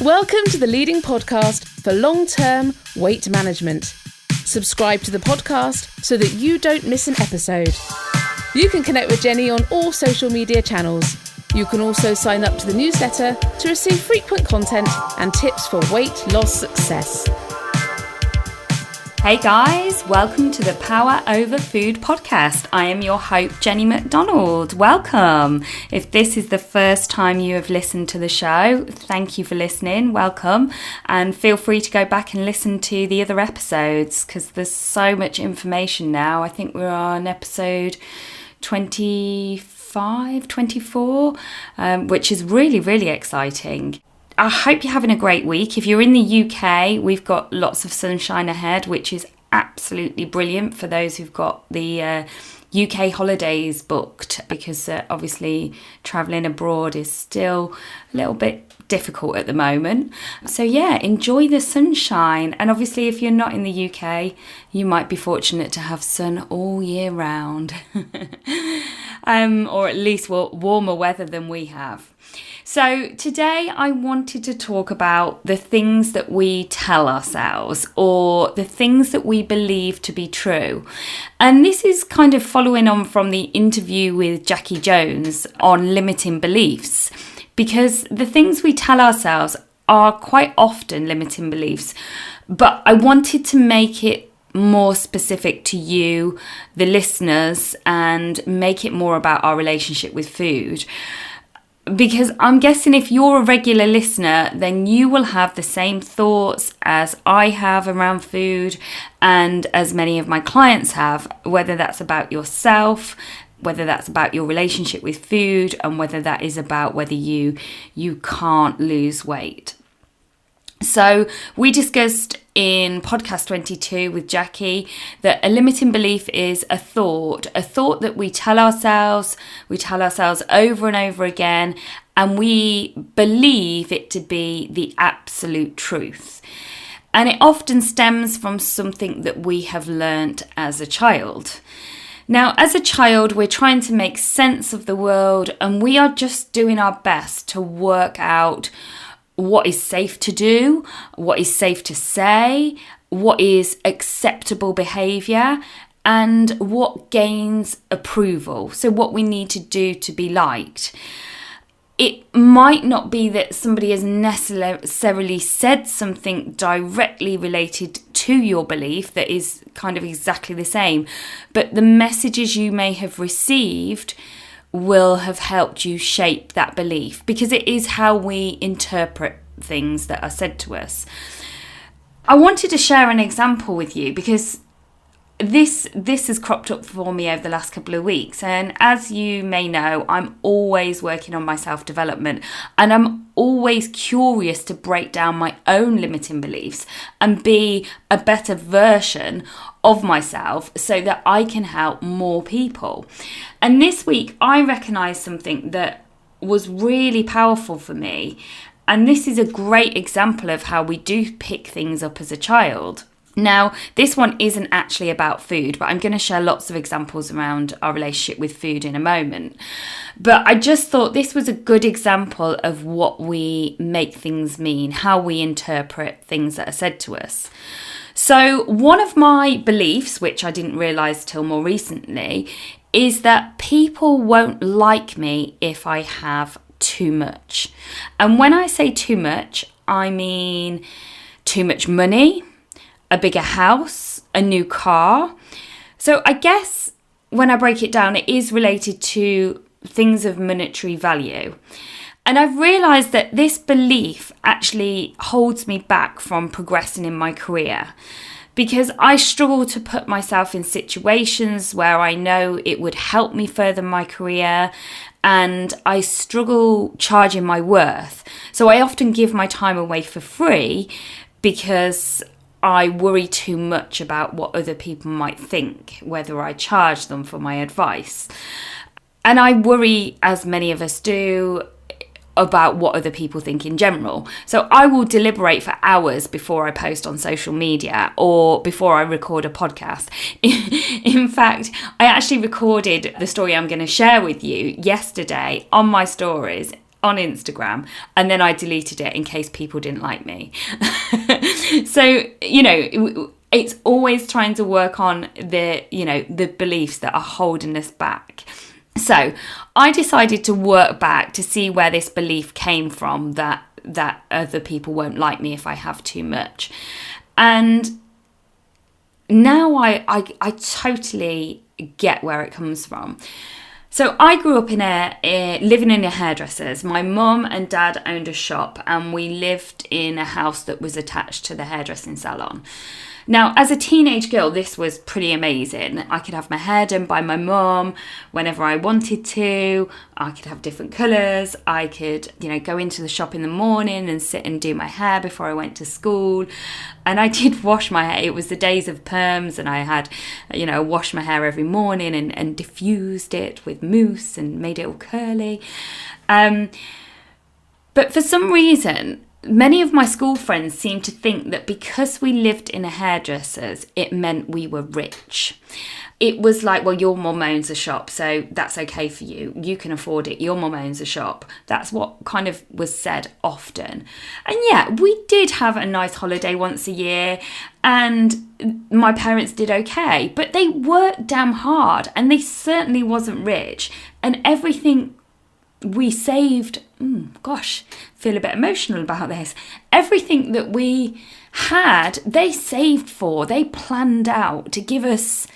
Welcome to the leading podcast for long-term weight management. Subscribe to the podcast so that you don't miss an episode. You can connect with Jenny on all social media channels. You can also sign up to the newsletter to receive frequent content and tips for weight loss success. Hey guys, welcome to the Power Over Food podcast. I am your host, Jenny McDonald. Welcome. If this is the first time you have listened to the show, thank you for listening. Welcome. And feel free to go back and listen to the other episodes because there's so much information now. I think we're on episode 24, which is really, really exciting. I hope you're having a great week. If you're in the UK, we've got lots of sunshine ahead, which is absolutely brilliant for those who've got the UK holidays booked, because obviously travelling abroad is still a little bit difficult at the moment. So yeah, enjoy the sunshine. And obviously if you're not in the UK, you might be fortunate to have sun all year round. Or at least warmer weather than we have. So today I wanted to talk about the things that we tell ourselves, or the things that we believe to be true. And this is kind of following on from the interview with Jackie Jones on limiting beliefs, because the things we tell ourselves are quite often limiting beliefs. But I wanted to make it more specific to you, the listeners, and make it more about our relationship with food. Because I'm guessing if you're a regular listener, then you will have the same thoughts as I have around food, and as many of my clients have, whether that's about yourself, whether that's about your relationship with food, and whether that is about whether you can't lose weight. So we discussed in podcast 22 with Jackie that a limiting belief is a thought that we tell ourselves over and over again, and we believe it to be the absolute truth. And it often stems from something that we have learnt as a child. Now, as a child, we're trying to make sense of the world, and we are just doing our best to work out what is safe to do, what is safe to say, what is acceptable behaviour, and what gains approval. So what we need to do to be liked. It might not be that somebody has necessarily said something directly related to your belief that is kind of exactly the same, but the messages you may have received will have helped you shape that belief, because it is how we interpret things that are said to us. I wanted to share an example with you because this has cropped up for me over the last couple of weeks, and as you may know, I'm always working on my self-development, and I'm always curious to break down my own limiting beliefs and be a better version of myself so that I can help more people. And this week I recognised something that was really powerful for me, and this is a great example of how we do pick things up as a child. Now, this one isn't actually about food, but I'm going to share lots of examples around our relationship with food in a moment. But I just thought this was a good example of what we make things mean, how we interpret things that are said to us. So one of my beliefs, which I didn't realise till more recently, is that people won't like me if I have too much. And when I say too much, I mean too much money, a bigger house, a new car. So I guess when I break it down, it is related to things of monetary value. And I've realised that this belief actually holds me back from progressing in my career, because I struggle to put myself in situations where I know it would help me further my career, and I struggle charging my worth. So I often give my time away for free because I worry too much about what other people might think, whether I charge them for my advice. And I worry, as many of us do, about what other people think in general. So I will deliberate for hours before I post on social media or before I record a podcast. In fact, I actually recorded the story I'm going to share with you yesterday on my stories on Instagram, and then I deleted it in case people didn't like me. So, it's always trying to work on the beliefs that are holding us back. So I decided to work back to see where this belief came from, that other people won't like me if I have too much. And now I totally get where it comes from. So I grew up living in a hairdresser's. My mum and dad owned a shop, and we lived in a house that was attached to the hairdressing salon. Now, as a teenage girl, this was pretty amazing. I could have my hair done by my mum whenever I wanted to. I could have different colours. I could, go into the shop in the morning and sit and do my hair before I went to school. And I did wash my hair. It was the days of perms, and I had, washed my hair every morning and diffused it with mousse and made it all curly. But for some reason, many of my school friends seemed to think that because we lived in a hairdresser's, it meant we were rich. It was like, well, your mum owns a shop, so that's okay for you. You can afford it. Your mum owns a shop. That's what kind of was said often. And yeah, we did have a nice holiday once a year, and my parents did okay. But they worked damn hard, and they certainly wasn't rich. And everything we saved, feel a bit emotional about this. Everything that we had, they saved for, they planned out to give us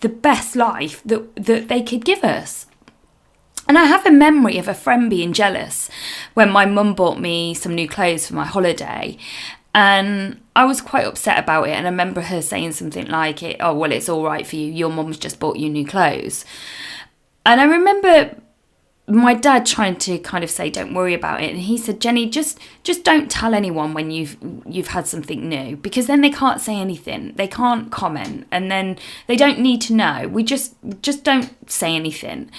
the best life that they could give us. And I have a memory of a friend being jealous when my mum bought me some new clothes for my holiday. And I was quite upset about it. And I remember her saying something like, "Oh, well, it's all right for you. Your mum's just bought you new clothes." And I remember my dad trying to kind of say, "Don't worry about it." And he said, "Jenny, just don't tell anyone when you've had something new, because then they can't say anything. They can't comment, and then they don't need to know. We just don't say anything."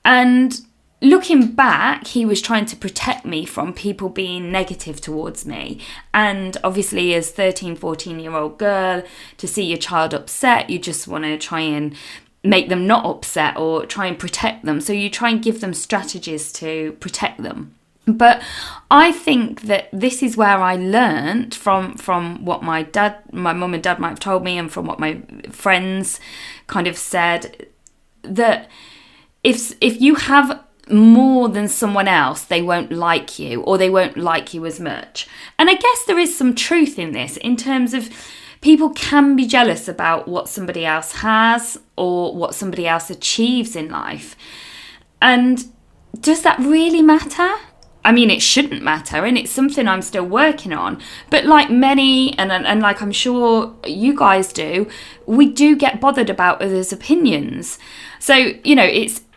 And looking back, he was trying to protect me from people being negative towards me. And obviously, as 13, 14-year-old girl, to see your child upset, you just want to try and make them not upset or try and protect them. So you try and give them strategies to protect them. But I think that this is where I learned from what my mum and dad might have told me, and from what my friends kind of said, that if you have more than someone else, they won't like you, or they won't like you as much. And I guess there is some truth in this, in terms of people can be jealous about what somebody else has or what somebody else achieves in life. And does that really matter? I mean, it shouldn't matter, and it's something I'm still working on. But like many, and like I'm sure you guys do, we do get bothered about others' opinions. So,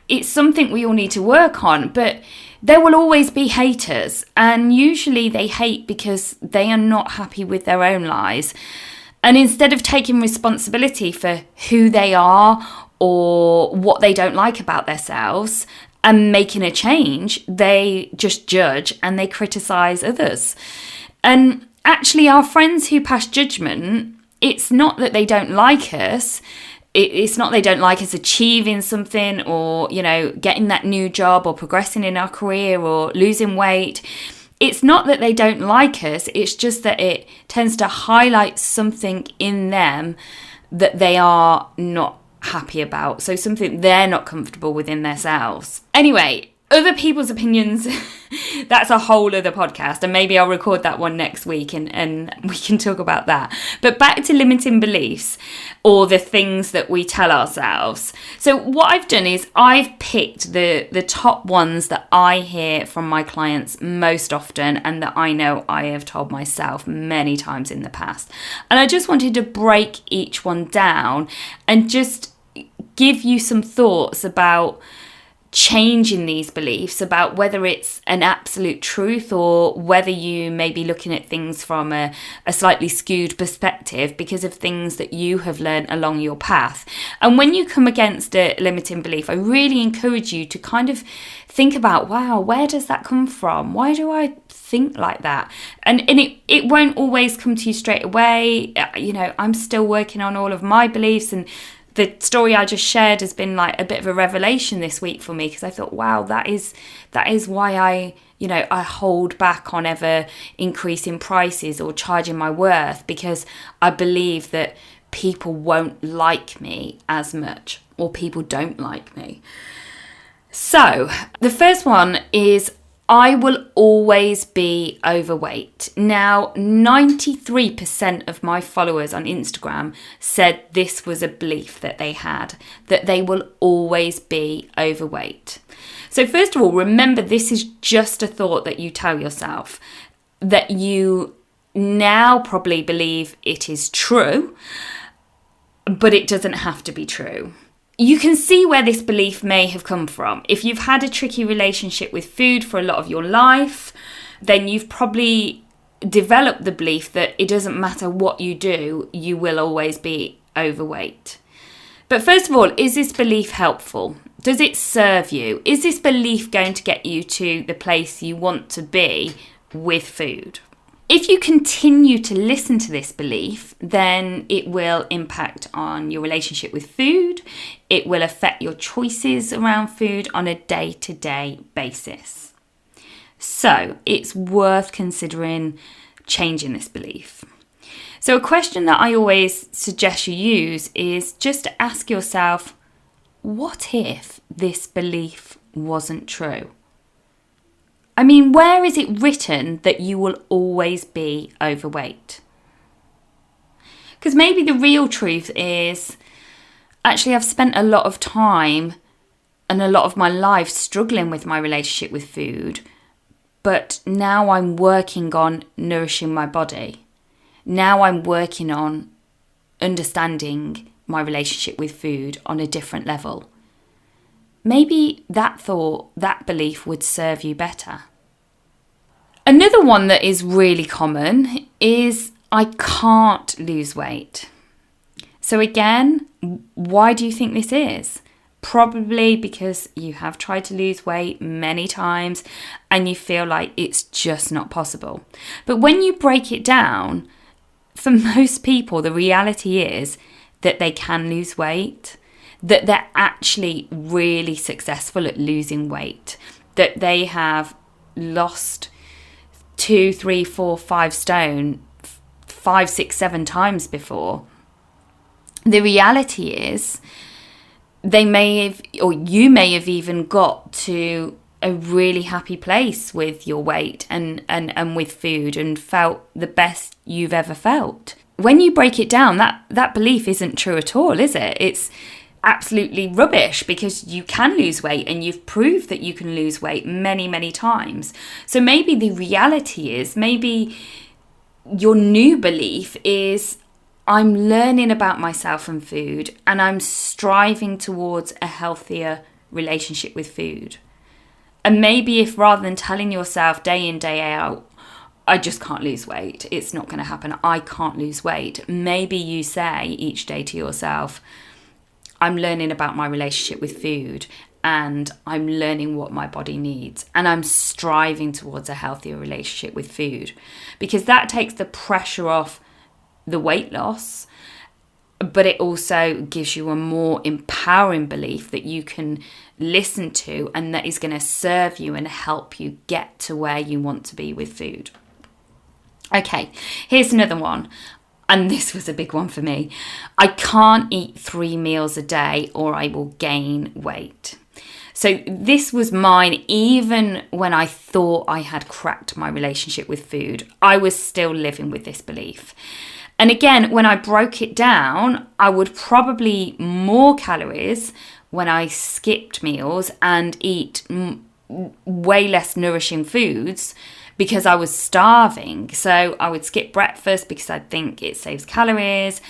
it's something we all need to work on, but there will always be haters, and usually they hate because they are not happy with their own lives. And instead of taking responsibility for who they are or what they don't like about themselves and making a change, they just judge and they criticise others. And actually, our friends who pass judgment, it's not that they don't like us. It's not they don't like us achieving something, or, getting that new job, or progressing in our career, or losing weight. It's not that they don't like us, it's just that it tends to highlight something in them that they are not happy about. So something they're not comfortable within themselves. Anyway, other people's opinions, that's a whole other podcast, and maybe I'll record that one next week and we can talk about that. But back to limiting beliefs, or the things that we tell ourselves. So what I've done is I've picked the top ones that I hear from my clients most often, and that I know I have told myself many times in the past. And I just wanted to break each one down and just give you some thoughts about changing these beliefs, about whether it's an absolute truth or whether you may be looking at things from a slightly skewed perspective because of things that you have learned along your path. And when you come against a limiting belief, I really encourage you to kind of think about, wow, where does that come from? Why do I think like that? And it won't always come to you straight away. I'm still working on all of my beliefs, and the story I just shared has been like a bit of a revelation this week for me, because I thought, wow, that is why I I hold back on ever increasing prices or charging my worth because I believe that people won't like me as much, or people don't like me. So the first one is I will always be overweight. Now, 93% of my followers on Instagram said this was a belief that they had, that they will always be overweight. So first of all, remember this is just a thought that you tell yourself, that you now probably believe it is true, but it doesn't have to be true. You can see where this belief may have come from. If you've had a tricky relationship with food for a lot of your life, then you've probably developed the belief that it doesn't matter what you do, you will always be overweight. But first of all, is this belief helpful? Does it serve you? Is this belief going to get you to the place you want to be with food? If you continue to listen to this belief, then it will impact on your relationship with food. It will affect your choices around food on a day-to-day basis. So it's worth considering changing this belief. So a question that I always suggest you use is just to ask yourself, what if this belief wasn't true? I mean, where is it written that you will always be overweight? Because maybe the real truth is, actually, I've spent a lot of time and a lot of my life struggling with my relationship with food, but now I'm working on nourishing my body. Now I'm working on understanding my relationship with food on a different level. Maybe that thought, that belief would serve you better. Another one that is really common is I can't lose weight. So again, why do you think this is? Probably because you have tried to lose weight many times and you feel like it's just not possible. But when you break it down, for most people, the reality is that they can lose weight, that they're actually really successful at losing weight, that they have lost 2, 3, 4, 5 stone 5, 6, 7 times before. The reality is they may have, or you may have even got to a really happy place with your weight and with food and felt the best you've ever felt. When you break it down, that belief isn't true at all, is it? It's absolutely rubbish because you can lose weight and you've proved that you can lose weight many, many times. So maybe the reality is, maybe your new belief is, I'm learning about myself and food and I'm striving towards a healthier relationship with food. And maybe if rather than telling yourself day in, day out, I just can't lose weight, it's not going to happen, I can't lose weight, maybe you say each day to yourself, I'm learning about my relationship with food and I'm learning what my body needs and I'm striving towards a healthier relationship with food, because that takes the pressure off the weight loss, but it also gives you a more empowering belief that you can listen to and that is going to serve you and help you get to where you want to be with food. Okay, here's another one. And this was a big one for me. I can't eat 3 meals a day or I will gain weight. So this was mine even when I thought I had cracked my relationship with food. I was still living with this belief. And again, when I broke it down, I would probably eat more calories when I skipped meals and eat way less nourishing foods because I was starving. So I would skip breakfast because I'd think it saves calories.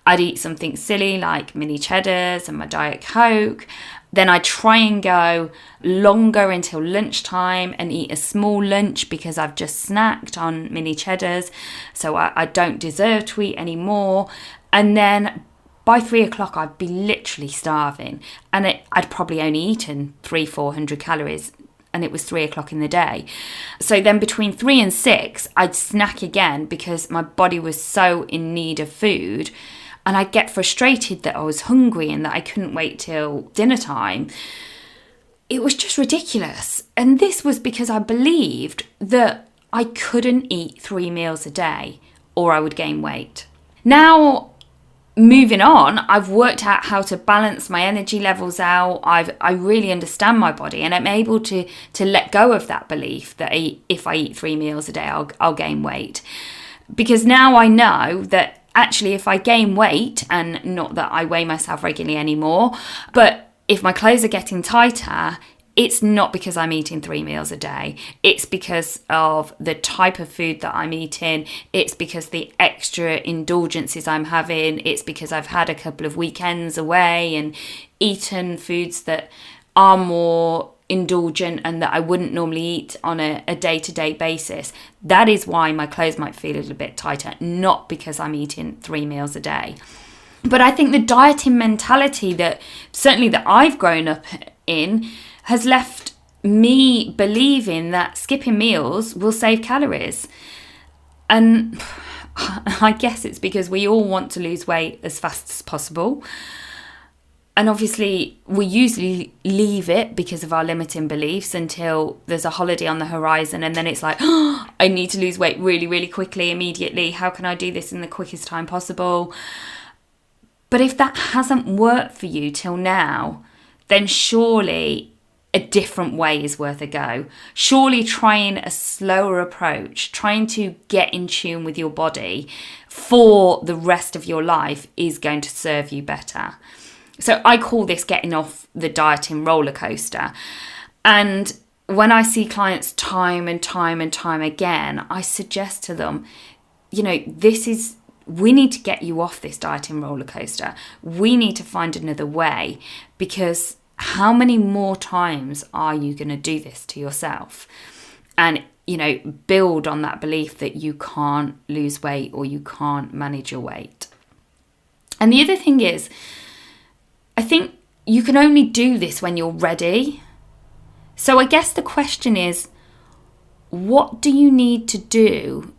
I'd eat something silly like mini cheddars and my Diet Coke. Then I'd try and go longer until lunchtime and eat a small lunch because I've just snacked on mini cheddars. So I don't deserve to eat anymore. And then by 3 o'clock, I'd be literally starving. And I'd probably only eaten 300-400 calories. And it was 3 o'clock in the day. So then between 3 and 6, I'd snack again because my body was so in need of food. And I'd get frustrated that I was hungry and that I couldn't wait till dinner time. it was just ridiculous. And this was because I believed that I couldn't eat 3 meals a day or I would gain weight. Now, moving on, I've worked out how to balance my energy levels out. I really understand my body, and I'm able to let go of that belief that if I eat 3 meals a day, I'll gain weight. Because now I know that actually if I gain weight, and not that I weigh myself regularly anymore, but if my clothes are getting tighter, it's not because I'm eating 3 meals a day. It's because of the type of food that I'm eating. It's because the extra indulgences I'm having. It's because I've had a couple of weekends away and eaten foods that are more indulgent and that I wouldn't normally eat on a day-to-day basis. That is why my clothes might feel a little bit tighter, not because I'm eating 3 meals a day. But I think the dieting mentality that certainly that I've grown up in has left me believing that skipping meals will save calories. And I guess it's because we all want to lose weight as fast as possible. And obviously we usually leave it because of our limiting beliefs until there's a holiday on the horizon, and then it's like, oh, I need to lose weight really, really quickly, immediately. How can I do this in the quickest time possible? But if that hasn't worked for you till now, then surely a different way is worth a go. Surely trying a slower approach, trying to get in tune with your body for the rest of your life is going to serve you better. So I call this getting off the dieting roller coaster. And when I see clients time and time and time again, I suggest to them, we need to get you off this dieting roller coaster. We need to find another way, because how many more times are you going to do this to yourself? And, build on that belief that you can't lose weight or you can't manage your weight. And the other thing is, I think you can only do this when you're ready. So I guess the question is, what do you need to do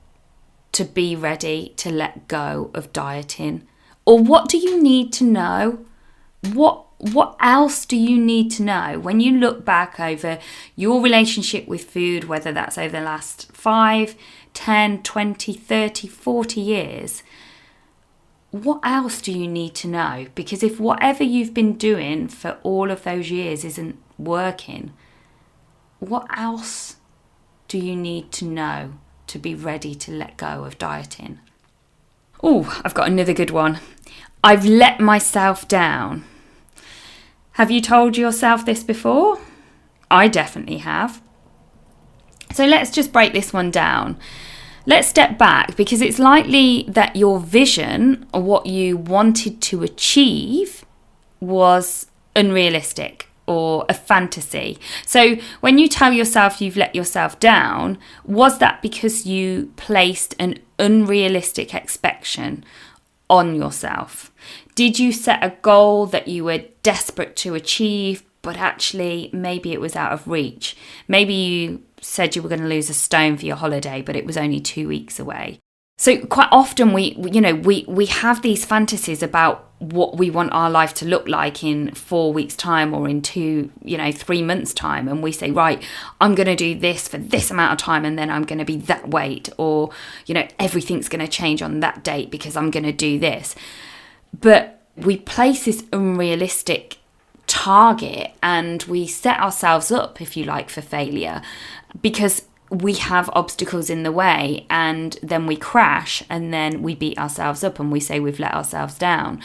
to be ready to let go of dieting? Or what do you need to know? What else do you need to know when you look back over your relationship with food, whether that's over the last 5, 10, 20, 30, 40 years? What else do you need to know? Because if whatever you've been doing for all of those years isn't working, what else do you need to know to be ready to let go of dieting? Oh, I've got another good one. I've let myself down. Have you told yourself this before? I definitely have. So let's just break this one down. Let's step back, because it's likely that your vision or what you wanted to achieve was unrealistic or a fantasy. So when you tell yourself you've let yourself down, was that because you placed an unrealistic expectation on yourself? Did you set a goal that you were desperate to achieve, but actually maybe it was out of reach? Maybe you said you were going to lose a stone for your holiday, but it was only 2 weeks away. So quite often we have these fantasies about what we want our life to look like in 4 weeks' time or in 3 months' time. And we say, right, I'm going to do this for this amount of time, and then I'm going to be that weight, or, everything's going to change on that date because I'm going to do this. But we place this unrealistic target and we set ourselves up, if you like, for failure, because we have obstacles in the way, and then we crash, and then we beat ourselves up and we say we've let ourselves down.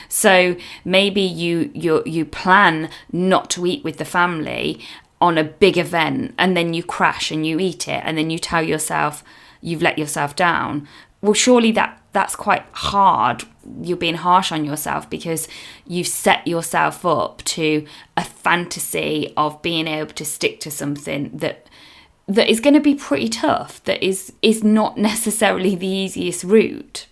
So maybe you plan not to eat with the family on a big event, and then you crash and you eat it, and then you tell yourself you've let yourself down. Well, surely that's quite hard. You're being harsh on yourself because you've set yourself up to a fantasy of being able to stick to something that is going to be pretty tough, that is not necessarily the easiest route.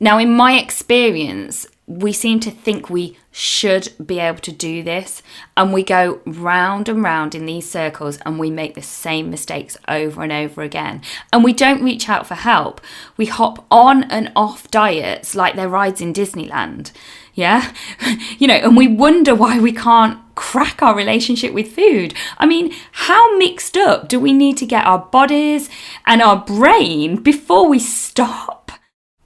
Now, in my experience, we seem to think we should be able to do this, and we go round and round in these circles, and we make the same mistakes over and over again, and we don't reach out for help. We hop on and off diets like they're rides in Disneyland, yeah? And we wonder why we can't crack our relationship with food. I mean, how mixed up do we need to get our bodies and our brain before we stop?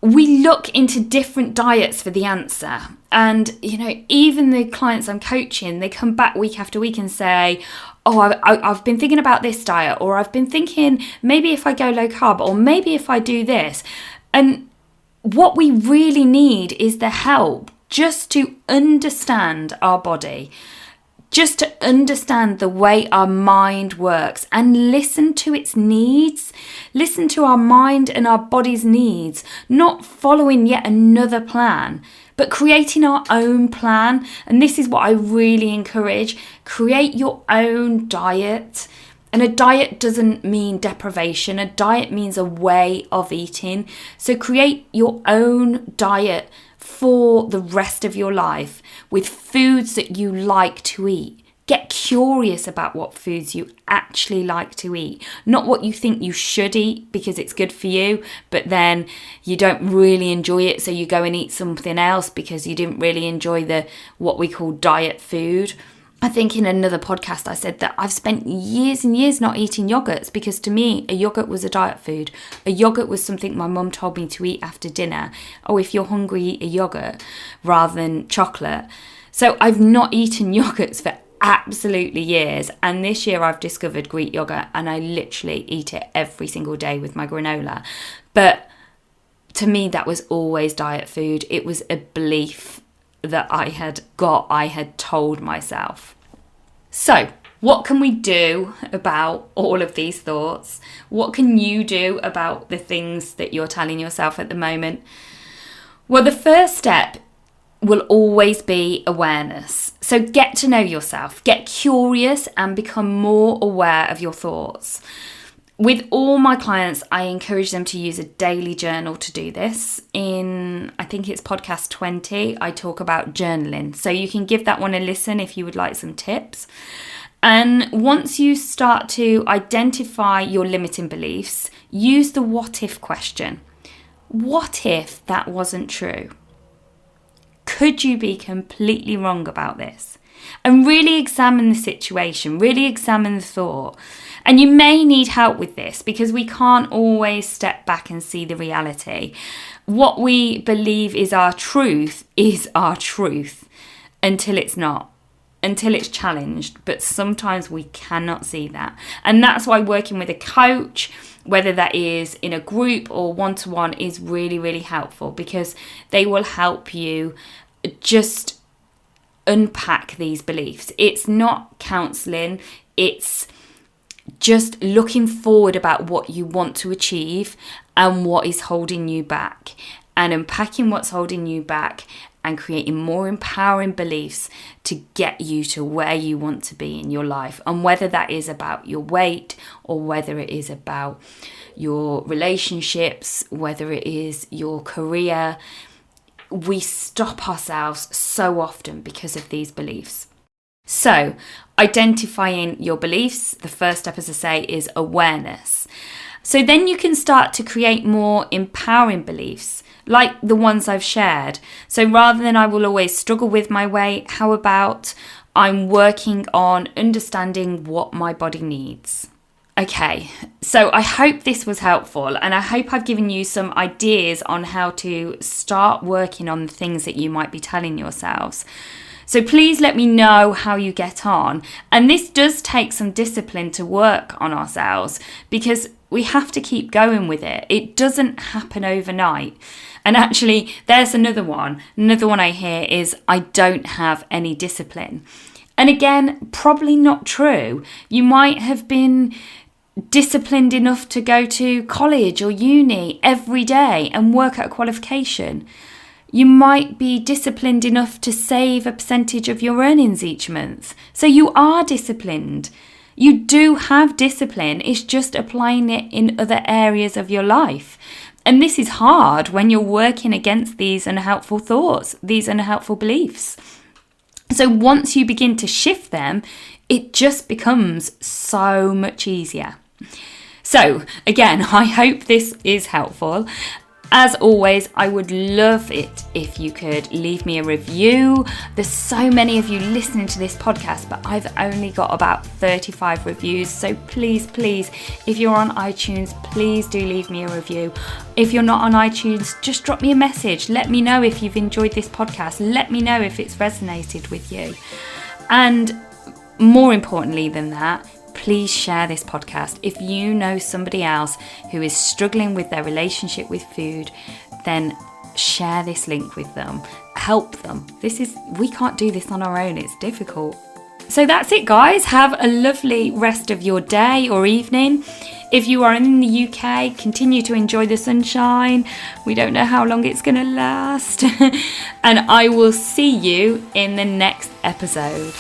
We look into different diets for the answer. And, even the clients I'm coaching, they come back week after week and say, oh, I've been thinking about this diet, or I've been thinking maybe if I go low carb, or maybe if I do this. And what we really need is the help just to understand our body, just to understand the way our mind works and listen to its needs, listen to our mind and our body's needs, not following yet another plan, but creating our own plan. And this is what I really encourage. Create your own diet. And a diet doesn't mean deprivation. A diet means a way of eating. So create your own diet for the rest of your life with foods that you like to eat. Get curious about what foods you actually like to eat, not what you think you should eat because it's good for you, but then you don't really enjoy it, so you go and eat something else because you didn't really enjoy the what we call diet food. I think in another podcast I said that I've spent years and years not eating yogurts because to me a yogurt was a diet food. A yogurt was something my mum told me to eat after dinner. Oh, if you're hungry, eat a yogurt rather than chocolate. So I've not eaten yogurts for absolutely years, and this year I've discovered Greek yogurt and I literally eat it every single day with my granola. But to me that was always diet food. It was a belief that I had told myself. So what can we do about all of these thoughts? What can you do about the things that you're telling yourself at the moment? Well, the first step will always be awareness. So get to know yourself, get curious and become more aware of your thoughts. With all my clients, I encourage them to use a daily journal to do this. In, I think it's podcast 20, I talk about journaling. So you can give that one a listen if you would like some tips. And once you start to identify your limiting beliefs, use the what if question. What if that wasn't true? Could you be completely wrong about this? And really examine the situation, really examine the thought. And you may need help with this because we can't always step back and see the reality. What we believe is our truth until it's not, until it's challenged. But sometimes we cannot see that. And that's why working with a coach, whether that is in a group or one-to-one, is really, really helpful because they will help you just unpack these beliefs. It's not counselling, it's just looking forward about what you want to achieve and what is holding you back, and unpacking what's holding you back and creating more empowering beliefs to get you to where you want to be in your life. And whether that is about your weight or whether it is about your relationships, whether it is your career, we stop ourselves so often because of these beliefs. So, identifying your beliefs, the first step, as I say, is awareness. So then you can start to create more empowering beliefs, like the ones I've shared. So rather than I will always struggle with my weight, how about I'm working on understanding what my body needs? Okay, so I hope this was helpful, and I hope I've given you some ideas on how to start working on the things that you might be telling yourselves. So please let me know how you get on. And this does take some discipline to work on ourselves because we have to keep going with it. It doesn't happen overnight. And actually, there's another one. Another one I hear is, I don't have any discipline. And again, probably not true. You might have been disciplined enough to go to college or uni every day and work at a qualification. You might be disciplined enough to save a percentage of your earnings each month. So you are disciplined. You do have discipline. It's just applying it in other areas of your life. And this is hard when you're working against these unhelpful thoughts, these unhelpful beliefs. So once you begin to shift them, it just becomes so much easier. So again, I hope this is helpful. As always, I would love it if you could leave me a review. There's so many of you listening to this podcast, but I've only got about 35 reviews. So please, if you're on iTunes, please do leave me a review. If you're not on iTunes, just drop me a message. Let me know if you've enjoyed this podcast. Let me know if it's resonated with you. And more importantly than that, please share this podcast. If you know somebody else who is struggling with their relationship with food, then share this link with them. Help them. We can't do this on our own. It's difficult. So that's it, guys. Have a lovely rest of your day or evening. If you are in the UK, continue to enjoy the sunshine. We don't know how long it's going to last. And I will see you in the next episode.